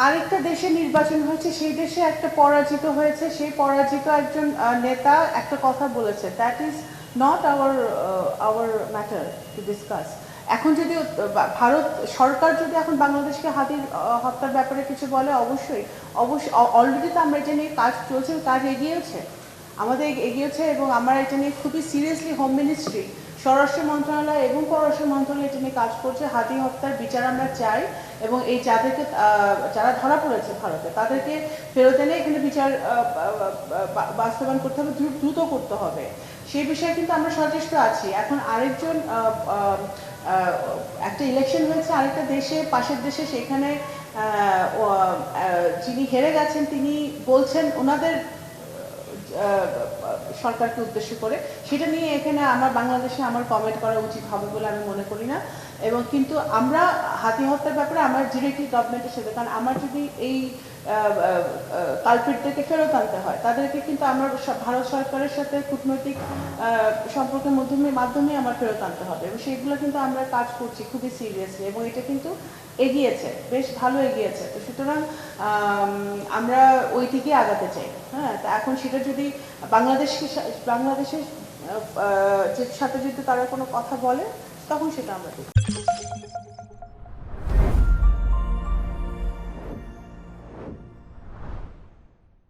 আরেকটা দেশে নির্বাচন হয়েছে, সেই দেশে একটা পরাজিত হয়েছে, সেই পরাজিত একজন নেতা একটা কথা বলেছে, that is not our matter to discuss. এখন যদি ভারত সরকার যদি এখন বাংলাদেশকে হাতির হত্যার ব্যাপারে কিছু বলে, অবশ্যই অলরেডি তো আমরা এটা নিয়ে কাজ চলছে, কাজ এগিয়েছে, আমাদের এগিয়েছে, এবং আমরা এটা নিয়ে খুবই সিরিয়াসলি হোম মিনিস্ট্রি, স্বরাষ্ট্র মন্ত্রণালয় এবং পররাষ্ট্র মন্ত্রণালয় এটা নিয়ে কাজ করছে। হাতি হত্যার বিচার আমরা চাই, এবং এই যাদেরকে যারা ধরা পড়েছে ভারতে তাদেরকে ফেরত এনে এখানে বিচার বাস্তবায়ন করতে হবে, দ্রুত করতে হবে, সেই বিষয়ে কিন্তু আমরা সচেষ্ট আছি। এখন আরেকজন একটা ইলেকশন হয়েছে আরেকটা দেশে, পাশের দেশে, সেখানে যিনি হেরে গেছেন তিনি বলছেন ওনাদের সরকারকে উদ্দেশ্য করে, সেটা নিয়ে এখানে আমার বাংলাদেশে আমার কমেন্ট করা উচিত হবে বলে আমি মনে করি না। এবং কিন্তু আমরা হাতি হত্যার ব্যাপারে আমার ডিরেক্টলি গভর্নমেন্টের সাথে, কারণ আমার যদি এই কালপিটদেরকে ফেরত আনতে হয়, তাদেরকে কিন্তু আমার ভারত সরকারের সাথে কূটনৈতিক সম্পর্কের মাধ্যমে আমার ফেরত আনতে হবে, এবং সেইগুলো কিন্তু আমরা কাজ করছি খুবই সিরিয়াসলি, এবং এটা কিন্তু এগিয়েছে, বেশ ভালো এগিয়েছে। তো সুতরাং আমরা ওই দিকে আগাতে চাই। হ্যাঁ, তা এখন সেটা যদি বাংলাদেশের সাথে যদি তারা কোনো কথা বলে, তখন সেটা আমরা দেখি।